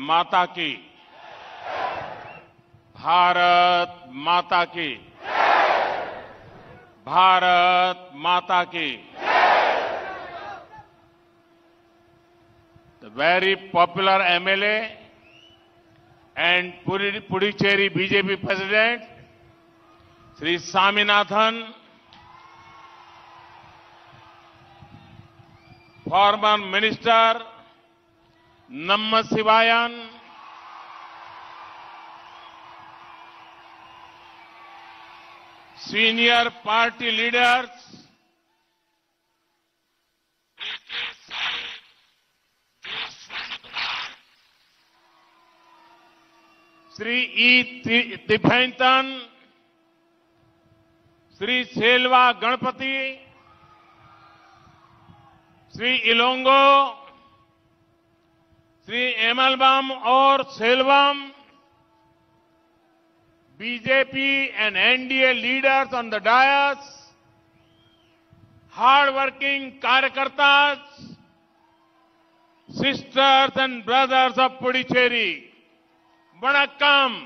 माता की, भारत माता की, भारत माता की। The very popular MLA and Puducherry BJP President, Sri Swaminathan, former Minister Namma Sivayan, senior party leaders, Sri E. Tiphainthan, Sri Selva Ganpati, Sri Ilongo, Sri Emalbam or Selvam, BJP and NDA leaders on the dais, hard-working Karyakartas, sisters and brothers of Puducherry, Vanakkam.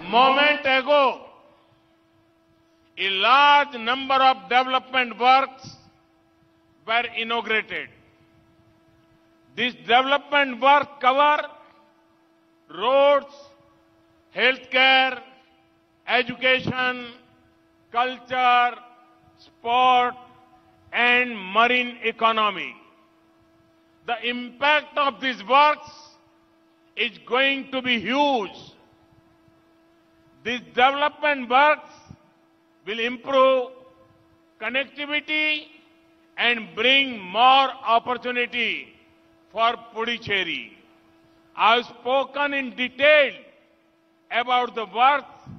Moment ago, a large number of development works were inaugurated. This development work cover roads, healthcare, education, culture, sport, and marine economy. The impact of these works is going to be huge. These development works will improve connectivity and bring more opportunity for Puducherry. I have spoken in detail about the works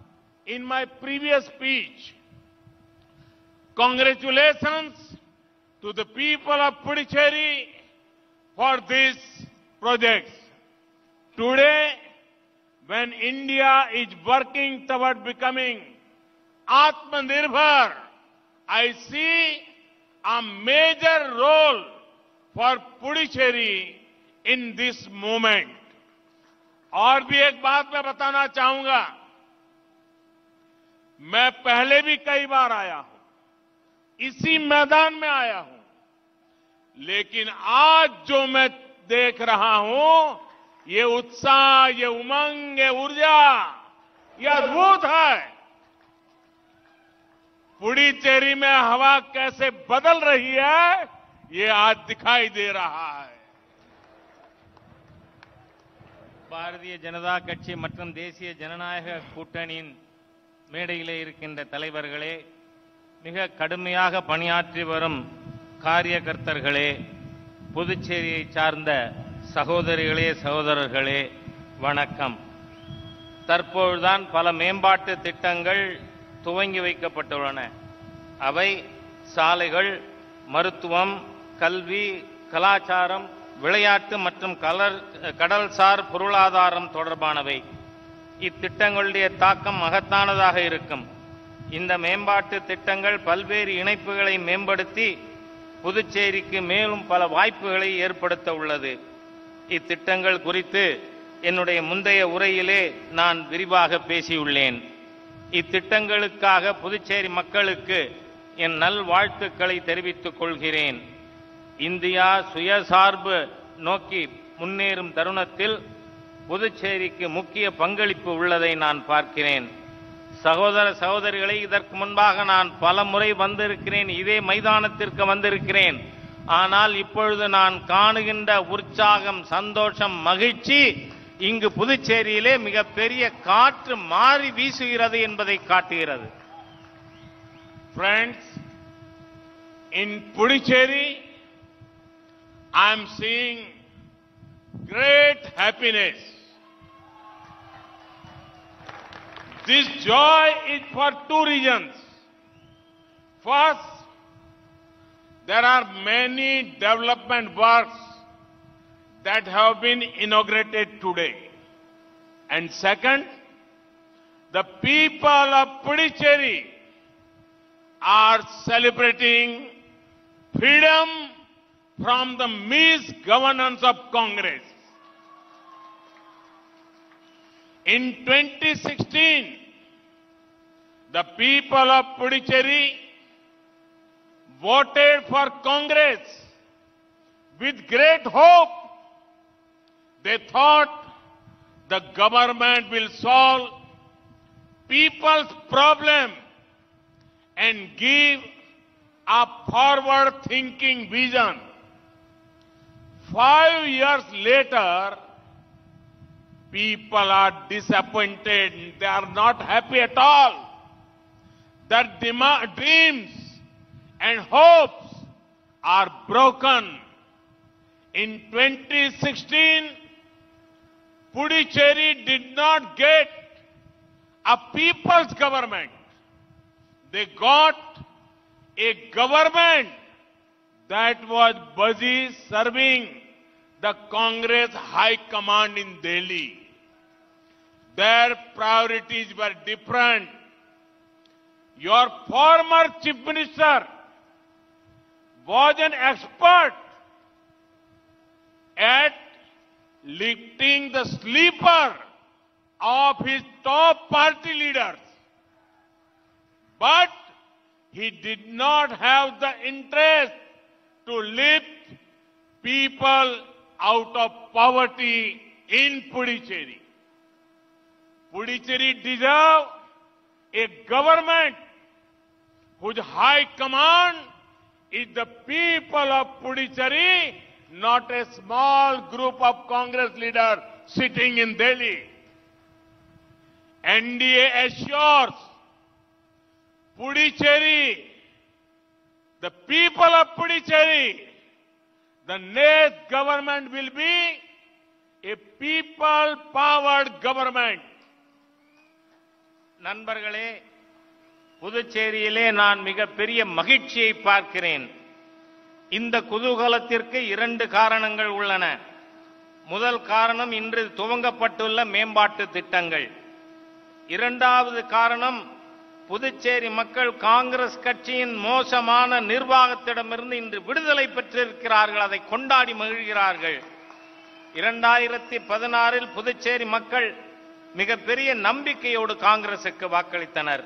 in my previous speech. Congratulations to the people of Puducherry for these projects. Today, when India is working toward becoming Atmanirbhar, I see a major role for Puducherry in this moment. और भी एक बात मैं बताना चाहूंगा, मैं पहले भी कई बार आया हूं, इसी मैदान में आया हूं, लेकिन आज जो मैं देख रहा हूं, ये उत्साह, ये उमंग, ये ऊर्जा, ये अद्भुत है। पुडुचेरी में हवा कैसे बदल रही है, ये आज दिखाई दे रहा है। பாரதிய ஜனதா கட்சி மற்றும் தேசிய ஜனநாயக கூட்டணியின் மேடையிலே இருக்கின்ற தலைவர்களே, மிக கடுமையாக பணியாற்றி வரும் காரியகர்த்தர்களே, புதுச்சேரியை சார்ந்த சகோதரிகளே, சகோதரர்களே, வணக்கம். தற்போதுதான் பல மேம்பாட்டு திட்டங்கள் துவங்கி வைக்கப்பட்டுள்ளன. அவை சாலைகள், மருத்துவம், கல்வி, கலாச்சாரம், விளையாட்டு மற்றும் கடல்சார் பொருளாதாரம் தொடர்பானவை. இத்திட்டங்களுடைய தாக்கம் மகத்தானதாக இருக்கும். இந்த மேம்பாட்டு திட்டங்கள் பல்வேறு இணைப்புகளை மேம்படுத்தி புதுச்சேரிக்கு மேலும் பல வாய்ப்புகளை ஏற்படுத்த உள்ளது. இத்திட்டங்கள் குறித்து என்னுடைய முந்தைய உரையிலே நான் விரிவாக பேசியுள்ளேன். இத்திட்டங்களுக்காக புதுச்சேரி மக்களுக்கு என் நல்வாழ்த்துக்களை தெரிவித்துக் கொள்கிறேன். இந்தியா சுயசார்பு நோக்கி முன்னேறும் தருணத்தில் புதுச்சேரிக்கு முக்கிய பங்களிப்பு உள்ளதை நான் பார்க்கிறேன். சகோதர சகோதரிகளை, இதற்கு முன்பாக நான் பல முறை வந்திருக்கிறேன், இதே மைதானத்திற்கு வந்திருக்கிறேன். ஆனால் இப்பொழுது நான் காணுகின்ற உற்சாகம், சந்தோஷம், மகிழ்ச்சி இங்கு புதுச்சேரியிலே மிகப்பெரிய காற்று மாறி வீசுகிறது என்பதை காட்டுகிறது. Friends, in Puducherry, I am seeing great happiness. This joy is for two reasons. First, there are many development works that have been inaugurated today. And second, the people of Puducherry are celebrating freedom from the misgovernance of Congress. In 2016, the people of Puducherry voted for Congress with great hope. They thought the government will solve people's problem and give a forward-thinking vision. 5 years later, people are disappointed. They are not happy at all. Their dreams and hopes are broken. In 2016, Puducherry did not get a people's government. They got a government that was busy serving the Congress High Command in Delhi. Their priorities were different. Your former Chief Minister was an expert at lifting the sleeper of his top party leaders. But he did not have the interest to lift people out of poverty in Puducherry. Puducherry deserves a government whose high command is the people of Puducherry, not a small group of Congress leaders sitting in Delhi. NDA assures Puducherry, the people of Puducherry, the next government will be a people-powered government. நண்பர்களே, புதுச்சேரியிலே நான் மிகப்பெரிய மகிழ்ச்சியை பார்க்கிறேன். இந்த குதூகலத்திற்கு 2 காரணங்கள் உள்ளன. முதல் காரணம் இன்று துவங்கப்பட்டுள்ள மேம்பாட்டு திட்டங்கள். இரண்டாவது காரணம் புதுச்சேரி மக்கள் காங்கிரஸ் கட்சியின் மோசமான நிர்வாகத்திடமிருந்து இன்று விடுதலை பெற்றிருக்கிறார்கள். அதை கொண்டாடி மகிழ்கிறார்கள். 2016இல் புதுச்சேரி மக்கள் மிகப்பெரிய நம்பிக்கையோடு காங்கிரசுக்கு வாக்களித்தனர்.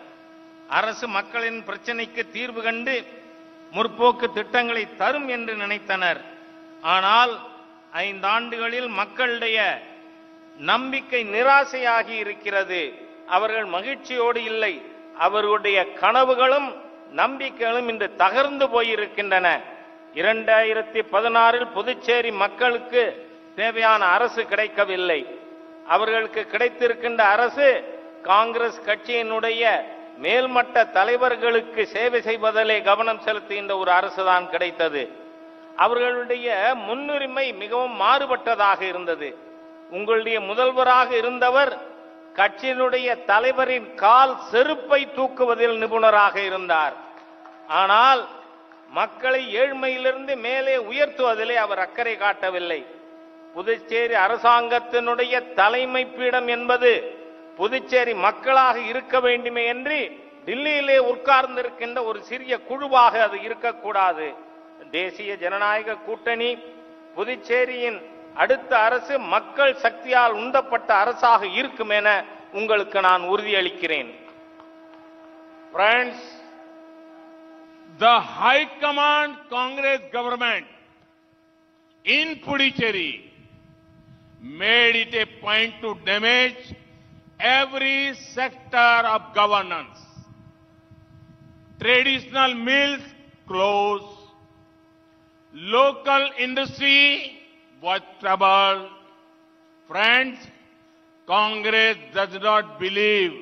அரசு மக்களின் பிரச்சனைக்கு தீர்வு கண்டு முற்போக்கு திட்டங்களை தரும் என்று நினைத்தனர். ஆனால் 5 ஆண்டுகளில் மக்களுடைய நம்பிக்கை நிராசையாகி இருக்கிறது. அவர்கள் மகிழ்ச்சியோடு இல்லை. அவர்களுடைய கனவுகளும் நம்பிக்கைகளும் இன்று தகர்ந்து போயிருக்கின்றன. 2016இல் புதுச்சேரி மக்களுக்கு தேவையான அரசு கிடைக்கவில்லை. அவர்களுக்கு கிடைத்திருக்கின்ற அரசு காங்கிரஸ் கட்சியினுடைய மேல்மட்ட தலைவர்களுக்கு சேவை செய்வதிலே கவனம் செலுத்துகின்ற ஒரு அரசுதான் கிடைத்தது. அவர்களுடைய முன்னுரிமை மிகவும் மாறுபட்டதாக இருந்தது. உங்களுடைய முதல்வராக இருந்தவர் கட்சியினுடைய தலைவரின் கால் செருப்பை தூக்குவதில் நிபுணராக இருந்தார். ஆனால் மக்களை ஏழ்மையிலிருந்து மேலே உயர்த்துவதிலே அவர் அக்கறை காட்டவில்லை. புதுச்சேரி அரசாங்கத்தினுடைய தலைமை பீடம் என்பது புதுச்சேரி மக்களாக இருக்க வேண்டுமே என்று டில்லியிலே உட்கார்ந்திருக்கின்ற ஒரு சிறிய குழுவாக அது இருக்கக்கூடாது. தேசிய ஜனநாயக கூட்டணி புதுச்சேரியின் அடுத்த அரசு மக்கள் சக்தியால் உந்தப்பட்ட அரசாக இருக்கும் என உங்களுக்கு நான் உறுதியளிக்கிறேன். Friends, the High Command Congress government in Puducherry made it a point to damage every sector of governance. Traditional mills closed, local industry was troubled. Friends, Congress does not believe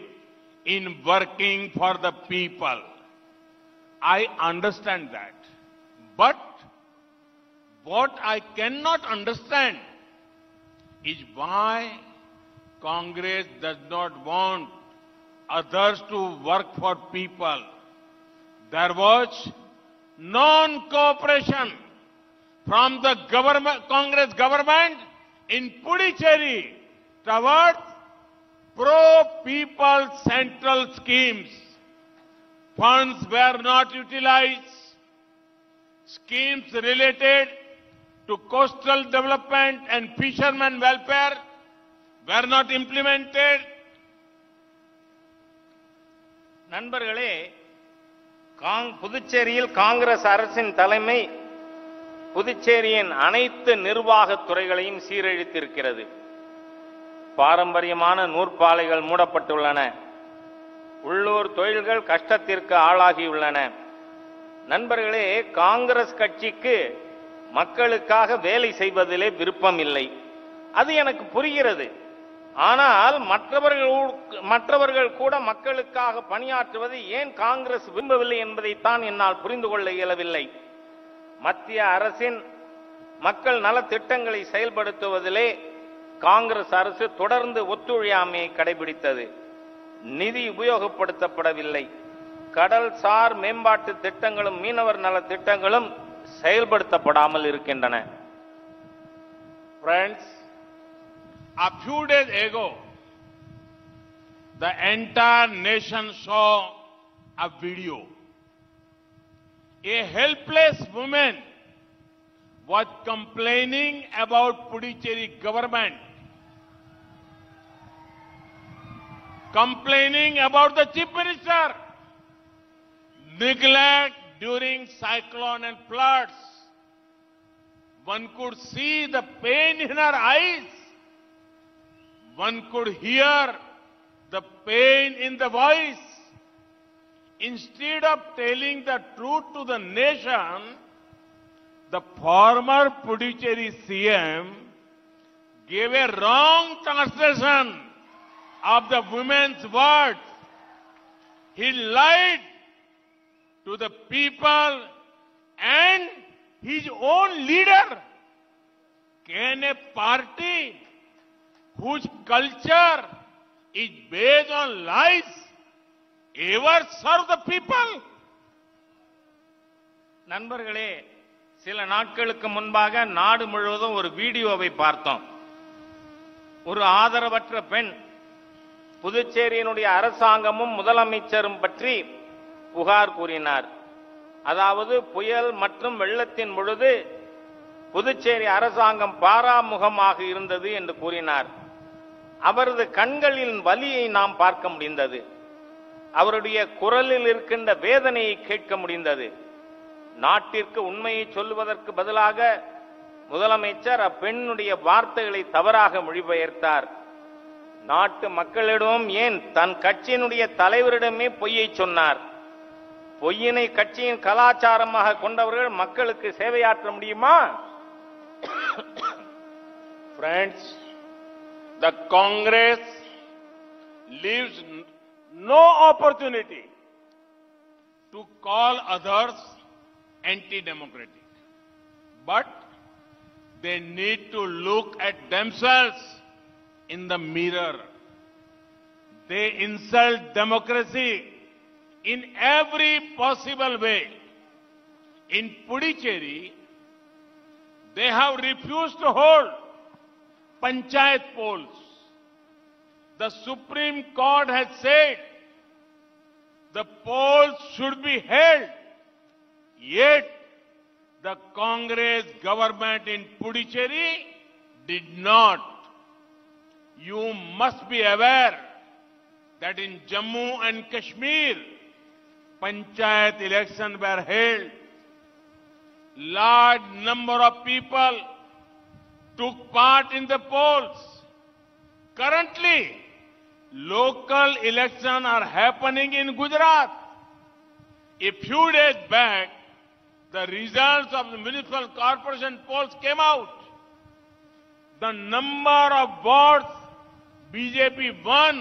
in working for the people. I understand that. But what I cannot understand is why Congress does not want others to work for people. There was non-cooperation from the Congress government in Puducherry towards pro-people central schemes. Funds were not utilized. Schemes related to coastal development and fishermen welfare were not implemented. நண்பர்களே, புதுச்சேரியில் காங்கிரஸ் அரசின் தலைமை புதுச்சேரியின் அனைத்து நிர்வாகத் துறைகளையும் சீரழித்திருக்கிறது. பாரம்பரியமான நூற்பாலைகள் மூடப்பட்டுள்ளன. உள்ளூர் தொழில்கள் கஷ்டத்திற்கு ஆளாகியுள்ளன. நண்பர்களே, காங்கிரஸ் கட்சிக்கு மக்களுக்காக வேலை செய்வதிலே விருப்பம் இல்லை. அது எனக்கு புரிகிறது. ஆனால் மற்றவர்கள் கூட மக்களுக்காக பணியாற்றுவதை ஏன் காங்கிரஸ் விரும்பவில்லை என்பதைத்தான் என்னால் புரிந்து கொள்ள இயலவில்லை. மத்திய அரசின் மக்கள் நல திட்டங்களை செயல்படுத்துவதிலே காங்கிரஸ் அரசு தொடர்ந்து ஒத்துழையாமையை கடைபிடித்தது. நிதி உபயோகப்படுத்தப்படவில்லை. கடல் சார் மேம்பாட்டு திட்டங்களும் மீனவர் நல திட்டங்களும் செயல்படுத்தப்படாமல் இருக்கின்றன. Friends, a few days ago, the entire nation saw a video. A helpless woman was complaining about Puducherry government, complaining about the chief minister, neglect during cyclone and floods. One could see the pain in her eyes. One could hear the pain in the voice. Instead of telling the truth to the nation, the former Puducherry CM gave a wrong translation of the women's words. He lied to the people and his own leader. Can a party whose culture is based on lies ever serve the people? நண்பர்களே, சில நாட்களுக்கு முன்பாக நாடு முழுவதும் ஒரு வீடியோவை பார்த்தோம். ஒரு ஆதரவற்ற பெண் புதுச்சேரியினுடைய அரசாங்கமும் முதலமைச்சரும் பற்றி புகார் கூறினார். அதாவது புயல் மற்றும் வெள்ளத்தின் பொழுது புதுச்சேரி அரசாங்கம் பாராமுகமாக இருந்தது என்று கூறினார். அவரது கண்களின் வலியை நாம் பார்க்க முடிந்தது. அவருடைய குரலில் இருக்கின்ற வேதனையை கேட்க முடிந்தது. நாட்டிற்கு உண்மையை சொல்லுவதற்கு பதிலாக முதலமைச்சர் அப்பெண்ணுடைய வார்த்தைகளை தவறாக மொழிபெயர்த்தார். நாட்டு மக்களிடம் ஏன் தன் கட்சியினுடைய தலைவரிடமே பொய்யை சொன்னார். பொய்யினை கட்சியின் கலாச்சாரமாக கொண்டவர்கள் மக்களுக்கு சேவையாற்ற முடியுமா? Friends, the Congress leaves no opportunity to call others anti-democratic. But they need to look at themselves in the mirror. They insult democracy in every possible way. In Puducherry, they have refused to hold panchayat polls. The Supreme Court has said the polls should be held. Yet, the Congress government in Puducherry did not. You must be aware that in Jammu and Kashmir, panchayat elections were held. Large number of people took part in the polls. Currently, local elections are happening in Gujarat. A few days back, the results of the municipal corporation polls came out. The number of votes BJP won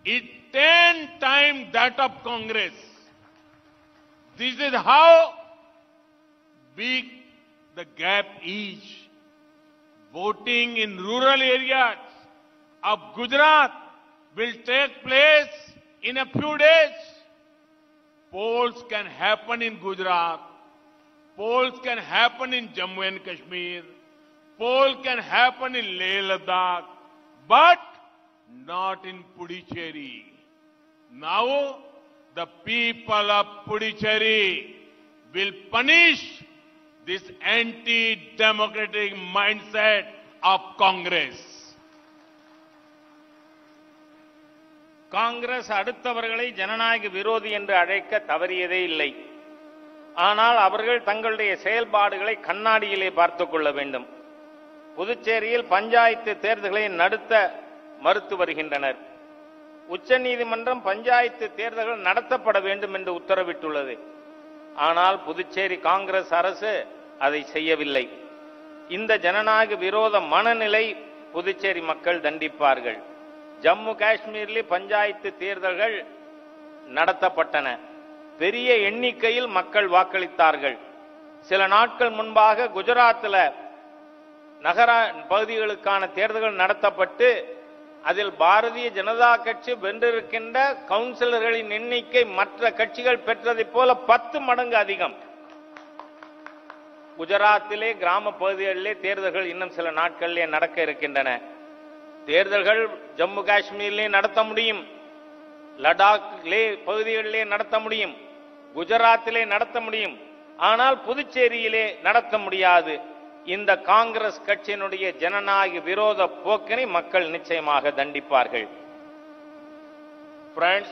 is 10 times that of Congress. This is how big the gap is. Voting in rural areas of Gujarat will take place in a few days. Polls can happen in Gujarat. Polls can happen in Jammu and Kashmir. Polls can happen in Leh Ladakh, but not in Puducherry. Now, the people of Puducherry will punish this anti-democratic mindset of Congress. Congress அடுத்தவர்களை ஜனநாயக விரோதி என்று அழைக்க தவறியதே இல்லை. ஆனால் அவர்கள் தங்களுடைய செயல்பாடுகளை கண்ணாடியிலே பார்த்துக் கொள்ள வேண்டும். புதுச்சேரியில் பஞ்சாயத்து தேர்தல்களை நடத்த மறுத்து வருகின்றனர். உச்சநீதிமன்றம் பஞ்சாயத்து தேர்தல்கள் நடத்தப்பட வேண்டும் என்று உத்தரவிட்டுள்ளது. ஆனால் புதுச்சேரி காங்கிரஸ் அரசு அதை செய்யவில்லை. இந்த ஜனநாயக விரோத மனநிலை புதுச்சேரி மக்கள் தண்டிப்பார்கள். ஜம்மு காஷ்மீரில் பஞ்சாயத்து தேர்தல்கள் நடத்தப்பட்டன. பெரிய எண்ணிக்கையில் மக்கள் வாக்களித்தார்கள். சில நாட்கள் முன்பாக குஜராத்தில் நகர பகுதிகளுக்கான தேர்தல்கள் நடத்தப்பட்டு அதில் பாரதிய ஜனதா கட்சி வென்றிருக்கின்ற கவுன்சிலர்களின் எண்ணிக்கை மற்ற கட்சிகள் பெற்றதைப் போல 10 மடங்கு அதிகம். குஜராத்திலே கிராம பகுதிகளிலே தேர்தல்கள் இன்னும் சில நாட்களிலே நடக்க இருக்கின்றன. தேர்தல்கள் ஜம்மு காஷ்மீரிலே நடத்த முடியும், லடாக்கிலே பகுதிகளிலே நடத்த முடியும், குஜராத்திலே நடத்த முடியும். ஆனால் புதுச்சேரியிலே நடத்த முடியாது. இந்த காங்கிரஸ் கட்சியினுடைய ஜனநாயக விரோத போக்கினை மக்கள் நிச்சயமாக தண்டிப்பார்கள். Friends,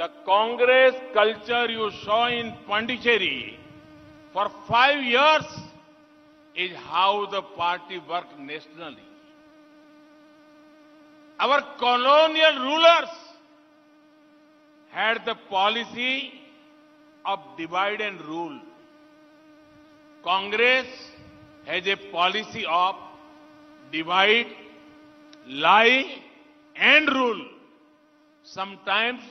the Congress culture you saw in Pondicherry for 5 years is how the party worked nationally. Our colonial rulers had the policy of divide and rule. Congress has a policy of divide, lie and rule. Sometimes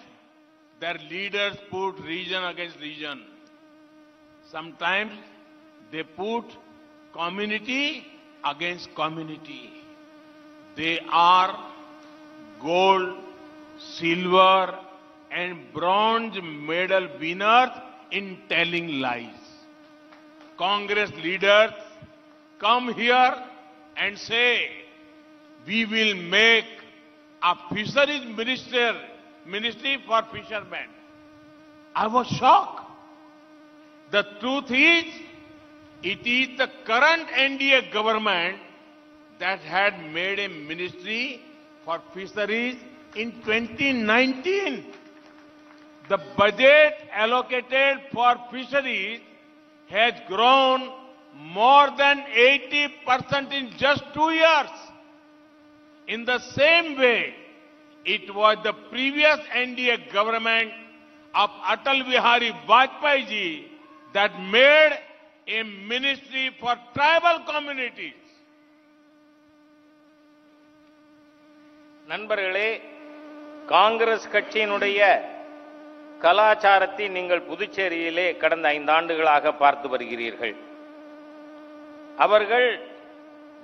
their leaders put region against region. Sometimes they put community against community. They are gold, silver and bronze medal winners in telling lies. Congress leaders come here and say, we will make a fisheries ministry for fishermen. I was shocked. The truth is, it is the current NDA government that had made a ministry for fisheries in 2019. The budget allocated for fisheries has grown more than 80% in just 2 years. In the same way, it was the previous NDA government of Atal Bihari Vajpayee ji that made a ministry for tribal communities. நண்பர்களே, காங்கிரஸ் கட்சியினுடைய கலாச்சாரத்தை நீங்கள் புதுச்சேரியிலே கடந்த 5 ஆண்டுகளாக பார்த்து வருகிறீர்கள். அவர்கள்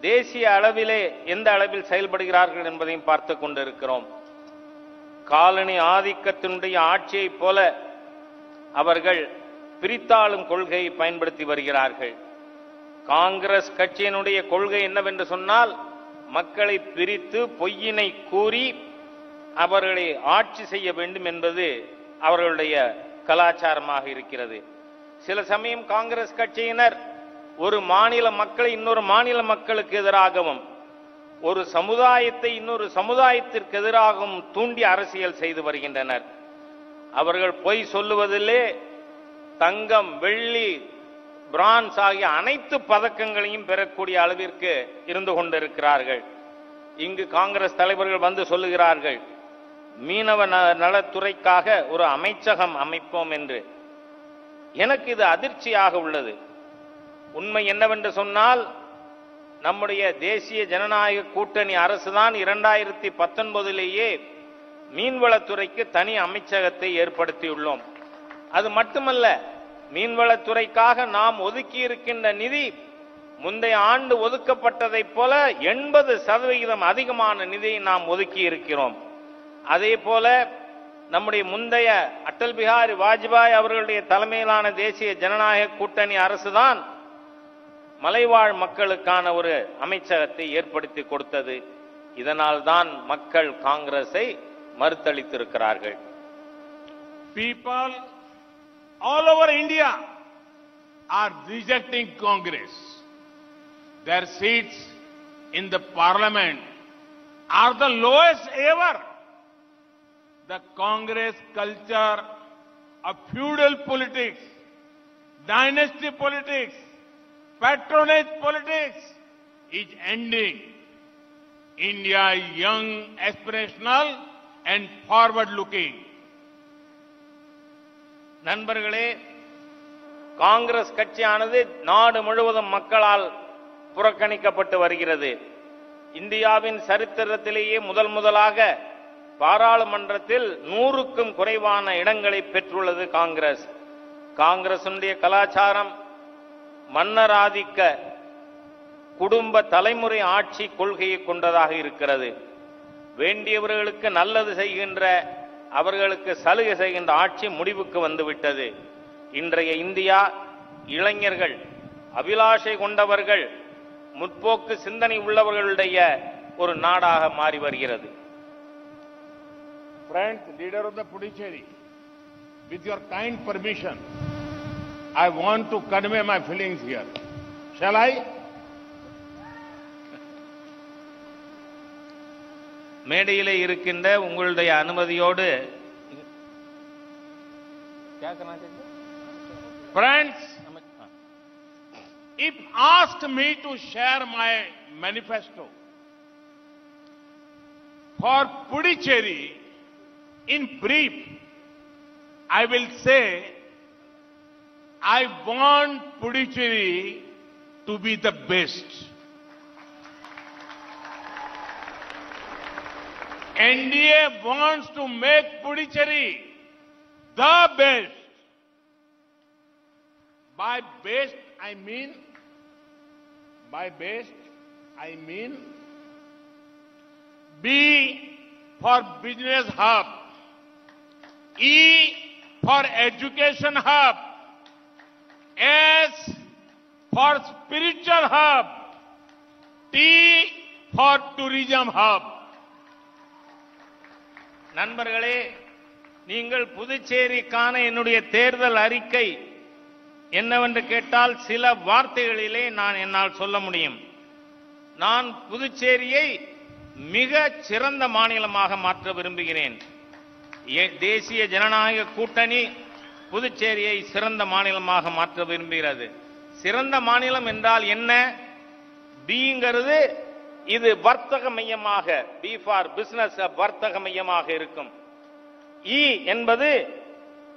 தேசிய அளவிலே எந்த அளவில் செயல்படுகிறார்கள் என்பதையும் பார்த்து கொண்டிருக்கிறோம். காலனி ஆதிக்கத்தினுடைய ஆட்சியைப் போல அவர்கள் பிரித்தாளும் கொள்கையை பயன்படுத்தி வருகிறார்கள். காங்கிரஸ் கட்சியினுடைய கொள்கை என்னவென்று சொன்னால், மக்களை பிரித்து பொய்யினை கூறி அவர்களை ஆட்சி செய்ய வேண்டும் என்பது அவர்களுடைய கலாச்சாரமாக இருக்கிறது. சில சமயம் காங்கிரஸ் கட்சியினர் ஒரு மாநில மக்களை இன்னொரு மாநில மக்களுக்கு எதிராகவும், ஒரு சமுதாயத்தை இன்னொரு சமுதாயத்திற்கு எதிராகவும் தூண்டி அரசியல் செய்து வருகின்றனர். அவர்கள் பொய் சொல்லுவதிலே தங்கம், வெள்ளி, பிரான்ஸ் ஆகிய அனைத்து பதக்கங்களையும் பெறக்கூடிய அளவிற்கு இருந்து கொண்டிருக்கிறார்கள். இங்கு காங்கிரஸ் தலைவர்கள் வந்து சொல்லுகிறார்கள், மீனவ நலத்துறைக்காக ஒரு அமைச்சகம் அமைப்போம் என்று. எனக்கு இது அதிர்ச்சியாக உள்ளது. உண்மை என்னவென்று சொன்னால், நம்முடைய தேசிய ஜனநாயக கூட்டணி அரசுதான் 2019 மீன்வளத்துறைக்கு தனி அமைச்சகத்தை ஏற்படுத்தியுள்ளோம். அது மட்டுமல்ல, மீன்வளத்துறைக்காக நாம் ஒதுக்கி இருக்கின்ற நிதி முந்தைய ஆண்டு ஒதுக்கப்பட்டதைப் போல 80% அதிகமான நிதியை நாம் ஒதுக்கி இருக்கிறோம். அதே போல நம்முடைய முந்தைய அடல் பிஹாரி வாஜ்பாய் அவர்களுடைய தலைமையிலான தேசிய ஜனநாயக கூட்டணி அரசுதான் மலைவாழ் மக்களுக்கான ஒரு அமைச்சகத்தை ஏற்படுத்தி கொடுத்தது. இதனால் தான் மக்கள் காங்கிரஸை மறுத்தளித்திருக்கிறார்கள். People all over India are rejecting Congress. Their seats in the parliament are the lowest ever. The Congress culture of feudal politics, dynasty politics, patronage politics is ending. India is young, aspirational and forward-looking. நண்பர்களே, காங்கிரஸ் கட்சியானது நாடு முழுவதும் மக்களால் புறக்கணிக்கப்பட்டு வருகிறது. இந்தியாவின் சரித்திரத்திலேயே முதலாக பாராளுமன்றத்தில் 100க்கும் குறைவான இடங்களை பெற்றுள்ளது காங்கிரஸ். காங்கிரசுடைய கலாச்சாரம் மன்னராதிக்க குடும்ப தலைமுறை ஆட்சி கொள்கையை கொண்டதாக இருக்கிறது. வேண்டியவர்களுக்கு நல்லது செய்கின்ற, அவர்களுக்கு சலுகை செய்கின்ற ஆட்சி முடிவுக்கு வந்துவிட்டது. இன்றைய இந்தியா இளைஞர்கள், அபிலாஷை கொண்டவர்கள், முற்போக்கு சிந்தனை உள்ளவர்களுடைய ஒரு நாடாக மாறி வருகிறது. Friends, leader of the Puducherry, with your kind permission, I want to convey my feelings here. Shall I? மேடையிலே இருக்கின்ற உங்களுடைய அனுமதியோடு Friends, if asked me to share my manifesto for Puducherry in brief, I will say I want Puducherry to be the best. NDA wants to make Puducherry the best. By best, I mean B for business hub, E for education hub, S for spiritual hub, T for tourism hub. நண்பர்களே, நீங்கள் புதுச்சேரிக்கான என்னுடைய தேர்தல் அறிக்கை என்னவென்று கேட்டால் சில வார்த்தைகளிலே என்னால் சொல்ல முடியும். நான் புதுச்சேரியை மிக சிறந்த மாநிலமாக மாற்ற விரும்புகிறேன். தேசிய ஜனநாயக கூட்டணி புதுச்சேரியை சிறந்த மாநிலமாக மாற்ற விரும்புகிறது. சிறந்த மாநிலம் என்றால் என்ன? பிங்கிறது இது வர்த்தக மையமாக, பி ஃபார் பிசினஸ், வர்த்தக மையமாக இருக்கும். இ என்பது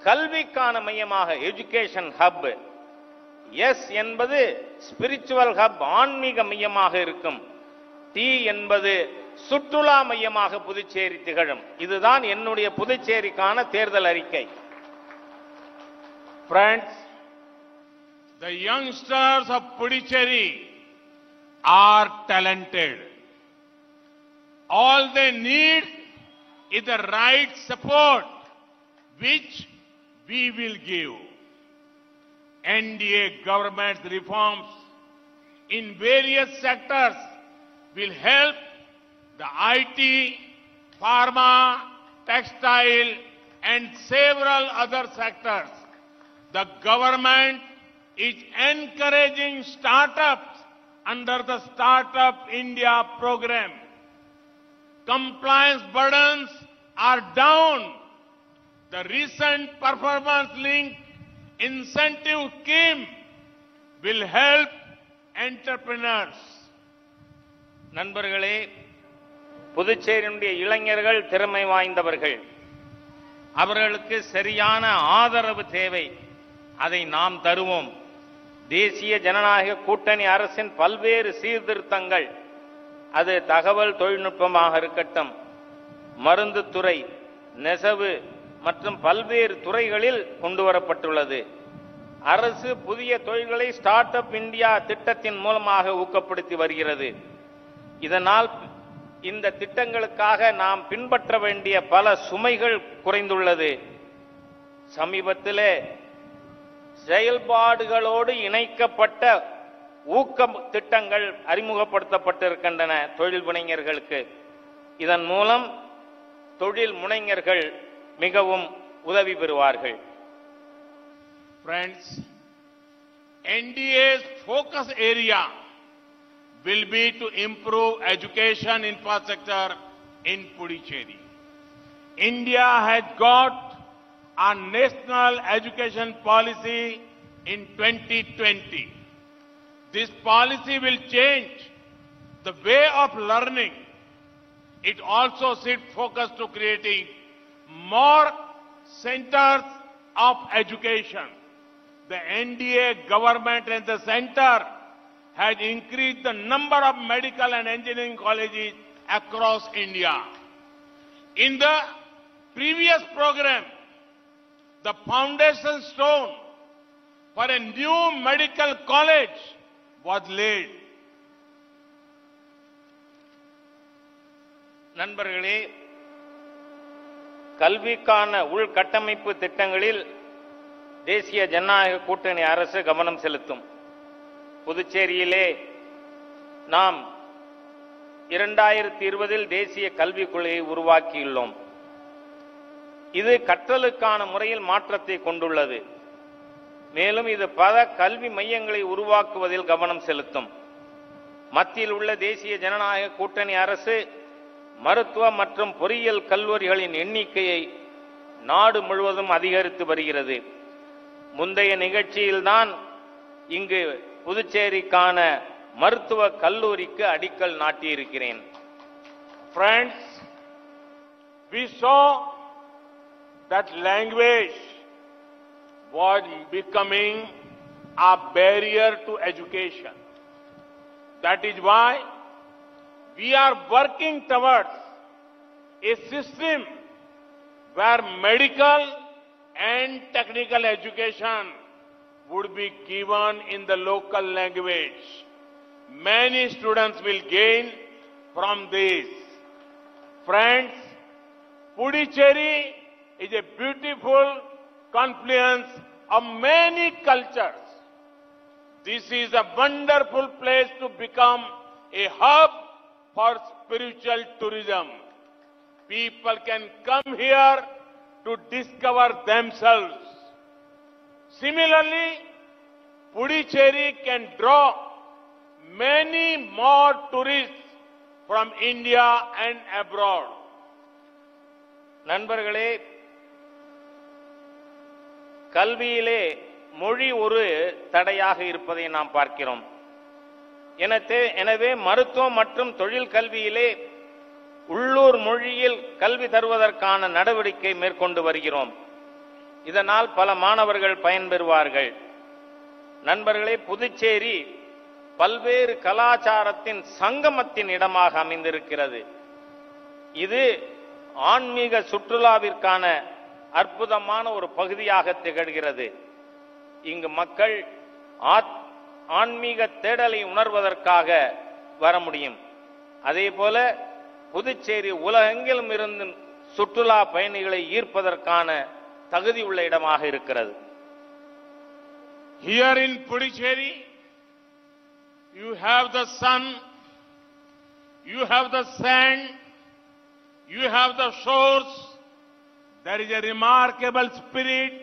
கல்விக்கான மையமாக, எஜுகேஷன் ஹப். எஸ் என்பது ஸ்பிரிச்சுவல் ஹப், ஆன்மீக மையமாக இருக்கும். டி என்பது சுற்றுலா மையமாக புதுச்சேரி திகழும். இதுதான் என்னுடைய புதுச்சேரிக்கான தேர்தல் அறிக்கை. Friends, the youngsters of Puducherry are talented. All they need is the right support, which we will give. NDA government's reforms in various sectors will help the IT, pharma, textile and several other sectors. The government is encouraging startups under the Startup India program. Compliance burdens are down. The recent performance-linked incentive scheme will help entrepreneurs. நண்பர்களே, புதுச்சேரியினுடைய இளைஞர்கள் திறமை வாய்ந்தவர்கள். அவர்களுக்கு சரியான ஆதரவு தேவை. அதை நாம் தருவோம். தேசிய ஜனநாயக கூட்டணி அரசின் பல்வேறு சீர்திருத்தங்கள், அது தகவல் தொழில்நுட்பமாக இருக்கட்டும், மருந்து துறை, நெசவு மற்றும் பல்வேறு துறைகளில் கொண்டு வரப்பட்டுள்ளது. அரசு புதிய தொழில்களை ஸ்டார்ட் அப் இந்தியா திட்டத்தின் மூலமாக ஊக்கப்படுத்தி வருகிறது. இதனால் இந்த திட்டங்களுக்காக நாம் பின்பற்ற வேண்டிய பல சுமைகள் குறைந்துள்ளது. சமீபத்திலே செயல்பாடுகளோடு இணைக்கப்பட்ட ஊக்க திட்டங்கள் அறிமுகப்படுத்தப்பட்டிருக்கின்றன தொழில் முனைஞர்களுக்கு. இதன் மூலம் தொழில் முனைஞர்கள் மிகவும் உதவி பெறுவார்கள். Friends, NDA's focus area will be to improve education infrastructure in Puducherry. India has got a national education policy in 2020. This policy will change the way of learning. It also shifts focus to creating more centers of education. The NDA government and the center has increased the number of medical and engineering colleges across India. In the previous program, the foundation stone for a new medical college was laid. நண்பர்களே, கல்விக்கான உள்கட்டமைப்பு திட்டங்களில் தேசிய ஜனநாயக கூட்டணி அரசு கவனம் செலுத்தும். புதுச்சேரியிலே நாம் 2020 தேசிய கல்விக் கொள்கையை உருவாக்கியுள்ளோம். இது கற்றலுக்கான முறையில் மாற்றத்தை கொண்டுள்ளது. மேலும் இது பல கல்வி மையங்களை உருவாக்குவதில் கவனம் செலுத்தும். மத்தியில் உள்ள தேசிய ஜனநாயக கூட்டணி அரசு மருத்துவ மற்றும் பொறியியல் கல்லூரிகளின் எண்ணிக்கையை நாடு முழுவதும் அதிகரித்து வருகிறது. முந்தைய நிகழ்ச்சியில்தான் இங்கு புதுச்சேரிக்கான மருத்துவ கல்லூரிக்கு அடிக்கல் நாட்டியிருக்கிறேன். Friends, we saw that language was becoming a barrier to education. That is why we are working towards a system where medical and technical education would be given in the local language. Many students will gain from this. Friends, Puducherry is a beautiful confluence of many cultures. This is a wonderful place to become a hub for spiritual tourism. People can come here to discover themselves. Similarly, Puducherry can draw many more tourists from India and abroad. நண்பர்களே, கல்வியிலே மொழி ஒரு தடையாக இருப்பதை நாம் பார்க்கிறோம். எனவே மருத்துவம் மற்றும் தொழில் கல்வியிலே உள்ளூர் மொழியில் கல்வி தருவதற்கான நடவடிக்கை மேற்கொண்டு வருகிறோம். இதனால் பல மாணவர்கள் பயன்பெறுவார்கள். நண்பர்களே, புதுச்சேரி பல்வேறு கலாச்சாரத்தின் சங்கமத்தின் இடமாக அமைந்திருக்கிறது. இது ஆன்மீக சுற்றுலாவிற்கான அற்புதமான ஒரு பகுதியாக திகழ்கிறது. இங்கு மக்கள் ஆன்மீக தேடலை உணர்வதற்காக வர முடியும். அதேபோல புதுச்சேரி உலகெங்கிலும் இருந்து சுற்றுலா பயணிகளை ஈர்ப்பதற்கான தகுதி உள்ள இடமாக இருக்கிறது. Here in Puducherry, you have the sun, you have the sand, you have the shores. There is a remarkable spirit.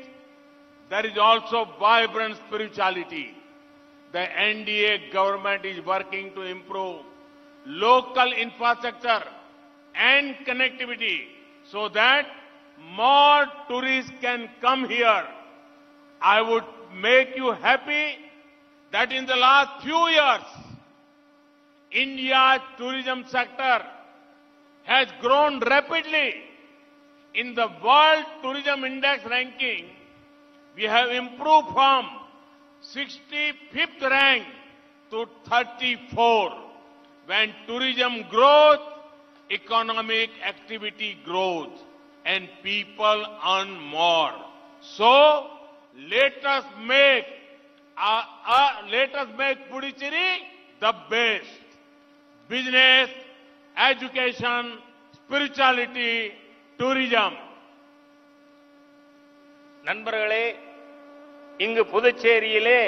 There is also vibrant spirituality. The NDA government is working to improve local infrastructure and connectivity so that more tourists can come here. I would make you happy that in the last few years, India's tourism sector has grown rapidly. In the World Tourism Index ranking, we have improved from 65th rank to 34. When tourism grows, economic activity grows and people earn more. So, let us make Puducherry the best. Business, education, spirituality, tourism. நண்பர்களே, இங்கு புதுச்சேரியிலே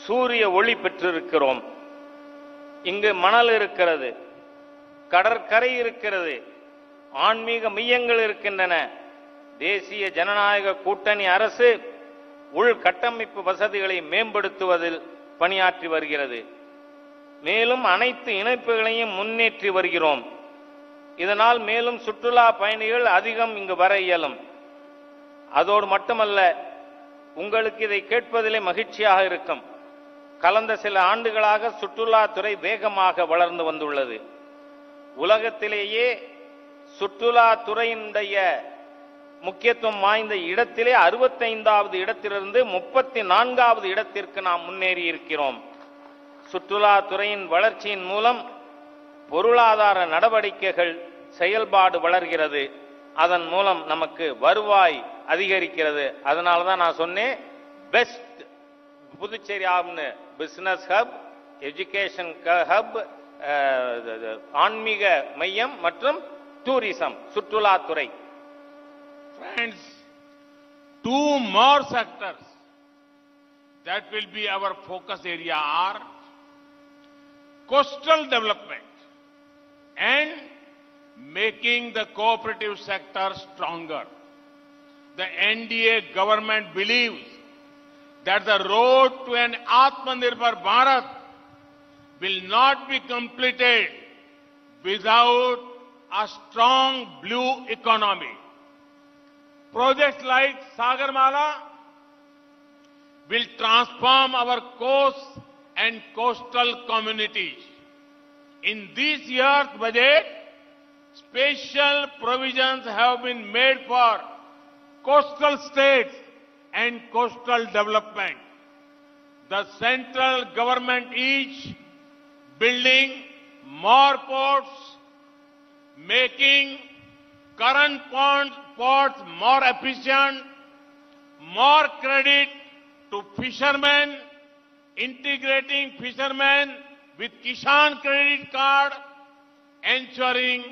சூரிய ஒளி பெற்றிருக்கிறோம். இங்கு மணல் இருக்கிறது, கடற்கரை இருக்கிறது, ஆன்மீக மையங்கள் இருக்கின்றன. தேசிய ஜனநாயக கூட்டணி அரசு உள்கட்டமைப்பு வசதிகளை மேம்படுத்துவதில் பணியாற்றி வருகிறது. மேலும் அனைத்து இணைப்புகளையும் முன்னேற்றி வருகிறோம். இதனால் மேலும் சுற்றுலா பயணிகள் அதிகம் இங்கு வர இயலும். அதோடு மட்டுமல்ல, உங்களுக்கு இதை கேட்பதிலே மகிழ்ச்சியாக இருக்கும். கடந்த சில ஆண்டுகளாக சுற்றுலாத்துறை வேகமாக வளர்ந்து வந்துள்ளது. உலகத்திலேயே சுற்றுலாத்துறையினுடைய முக்கியத்துவம் வாய்ந்த இடத்திலே 65வது இடத்திலிருந்து 34வது இடத்திற்கு நாம் முன்னேறி இருக்கிறோம். சுற்றுலாத்துறையின் வளர்ச்சியின் மூலம் பொருளாதார நடவடிக்கைகள் செயல்பாடு வளர்கிறது. அதன் மூலம் நமக்கு வருவாய் அதிகரிக்கிறது. அதனால தான் நான் சொன்னேன், பெஸ்ட் புதுச்சேரி ஆகும்னு. பிசினஸ் ஹப், எஜுகேஷன் ஹப், ஆன்மீக மையம் மற்றும் டூரிசம், சுற்றுலாத்துறை. Friends, two more sectors that will be our focus area are coastal development and making the cooperative sector stronger. The NDA government believes that the road to an Atmanirbhar Bharat will not be completed without a strong blue economy. Projects like Sagarmala will transform our coast and coastal communities. In this year's budget, special provisions have been made for coastal states and coastal development. The central government is building more ports, making current ports more efficient, more credit to fishermen, integrating fishermen with Kishan credit card, ensuring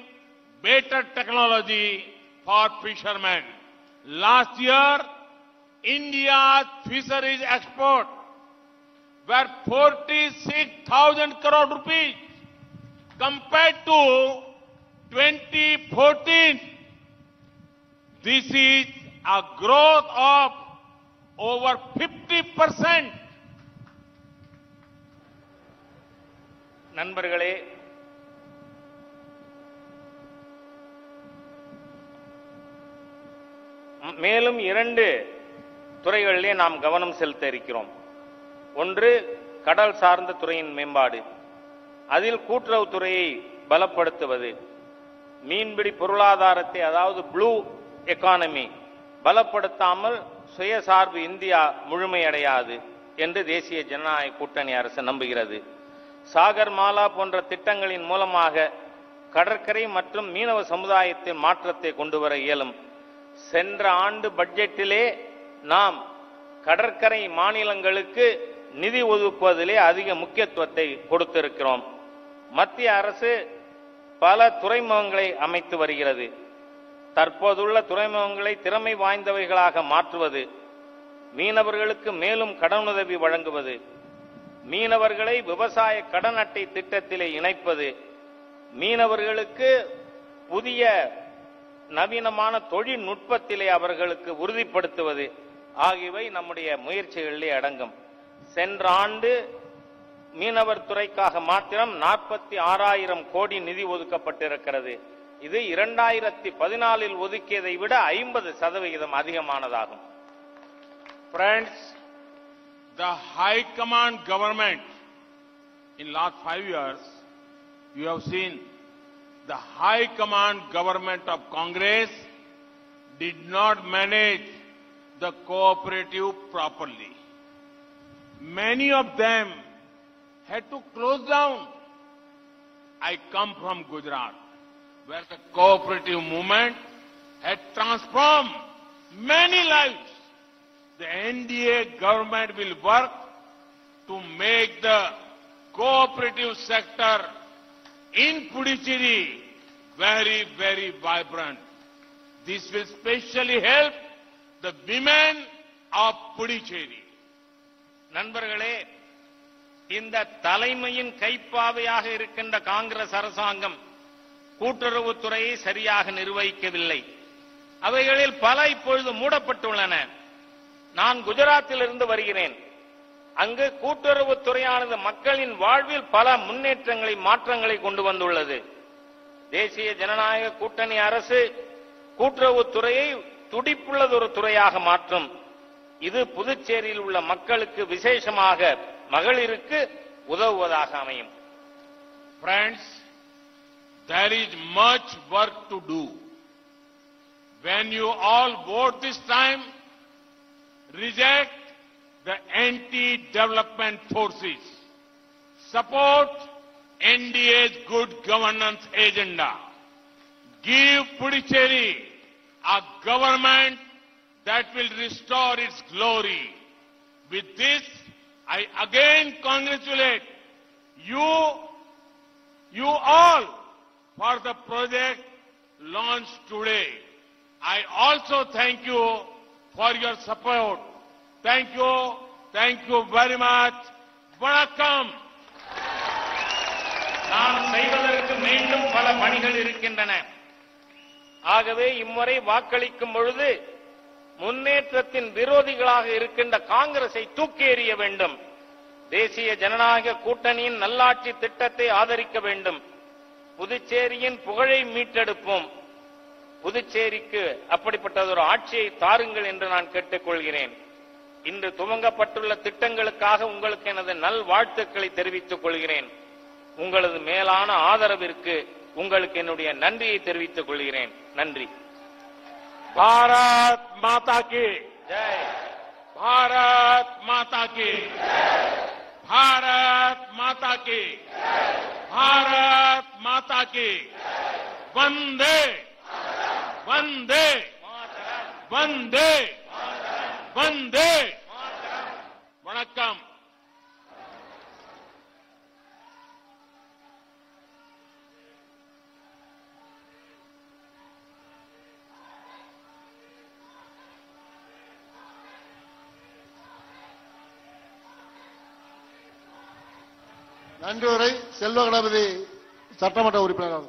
better technology for fishermen. Last year, India's fisheries export were 46,000 crore rupees compared to 2014. This is a growth of over 50%. நண்பர்களே, மேலும் 2 துறைகளிலே நாம் கவனம் செலுத்த இருக்கிறோம். ஒன்று, கடல் சார்ந்த துறையின் மேம்பாடு. அதில் கூட்டுறவுத்துறையை பலப்படுத்துவது. மீன்பிடி பொருளாதாரத்தை, அதாவது ப்ளூ எக்கானமி பலப்படுத்தாமல் சுயசார்பு இந்தியா முழுமையடையாது என்று தேசிய ஜனநாயக கூட்டணி அரசு நம்புகிறது. சாகர் மாலா போன்ற திட்டங்களின் மூலமாக கடற்கரை மற்றும் மீனவ சமுதாயத்தின் மாற்றத்தை கொண்டு வர இயலும். சென்ற ஆண்டு பட்ஜெட்டிலே நாம் கடற்கரை மாநிலங்களுக்கு நிதி ஒதுக்குவதிலே அதிக முக்கியத்துவத்தை கொடுத்திருக்கிறோம். மத்திய அரசு பல துறைமுகங்களை அமைத்து வருகிறது. தற்போதுள்ள துறைமுகங்களை திறமை வாய்ந்தவைகளாக மாற்றுவது, மீனவர்களுக்கு மேலும் கடனுதவி வழங்குவது, மீனவர்களை விவசாய கடன் அட்டை திட்டத்திலே இணைப்பது, மீனவர்களுக்கு புதிய நவீனமான தொழில்நுட்பத்திலே அவர்களுக்கு உறுதிப்படுத்துவது ஆகியவை நம்முடைய முயற்சிகளிலே அடங்கும். சென்ற ஆண்டு மீனவர் துறைக்காக மாத்திரம் 46,000 கோடி நிதி ஒதுக்கப்பட்டிருக்கிறது. இது 2014 ஒதுக்கியதை விட 50% அதிகமானதாகும். Friends, the High Command government in last 5 years, you have seen the High Command government of Congress did not manage the cooperative properly. Many of them had to close down. I come from Gujarat, where the cooperative movement had transformed many lives. The NDA government will work to make the cooperative sector in Puducherry very, very vibrant. This will specially help the women of Puducherry. நண்பர்களே, இந்த தலைமையின் கைப்பாவையாக இருக்கின்ற காங்கிரஸ் அரசாங்கம் கூட்டுறவுத்துறையை சரியாக நிர்வகிக்கவில்லை. அவைகளில் பல இப்பொழுது மூடப்பட்டுள்ளன. நான் குஜராத்திலிருந்து வருகிறேன். அங்கு கூட்டுறவுத்துறையானது மக்களின் வாழ்வில் பல முன்னேற்றங்களை மாற்றங்களை கொண்டு வந்துள்ளது. தேசிய ஜனநாயக கூட்டணி அரசு கூட்டுறவுத்துறையை துடிப்புள்ளதொரு துறையாக மாற்றும். இது புதுச்சேரியில் உள்ள மக்களுக்கு விசேஷமாக மகளிருக்கு உதவுவதாக அமையும். Friends, there is much work to do. When you all vote this time, reject the anti-development forces. Support NDA's good governance agenda. Give Puducherry a government that will restore its glory. With this, I again congratulate you all for the project launched today. I also thank you for your support. Thank you very much. Vanakkam. நாம் செய்வதற்கு மீண்டும் பல பணிகள் இருக்கின்றன. ஆகவே இம்முறை வாக்களிக்கும் பொழுது முன்னேற்றத்தின் விரோதிகளாக இருக்கின்ற காங்கிரஸை தூக்கி எறிய வேண்டும். தேசிய ஜனநாயக கூட்டணியின் நல்லாட்சி திட்டத்தை ஆதரிக்க வேண்டும். புதுச்சேரியின் புகழை மீட்டெடுப்போம். புதுச்சேரிக்கு அப்படிப்பட்டதொரு ஆட்சியை தாருங்கள் என்று நான் கேட்டுக்கொள்கிறேன். இன்று துவங்கப்பட்டுள்ள திட்டங்களுக்காக உங்களுக்கு எனது நல்வாழ்த்துக்களை தெரிவித்துக் கொள்கிறேன். உங்களது மேலான ஆதரவிற்கு உங்களுக்கு என்னுடைய நன்றியை தெரிவித்துக் கொள்கிறேன். நன்றி. भारत माता की ஜெய். भारत माता की भारत माता की भारत माता की वंदे वंदे वंदे वंदे वणक्कम. நன்றி உரை செல்வ கணபதி சட்டமன்ற உறுப்பினர்.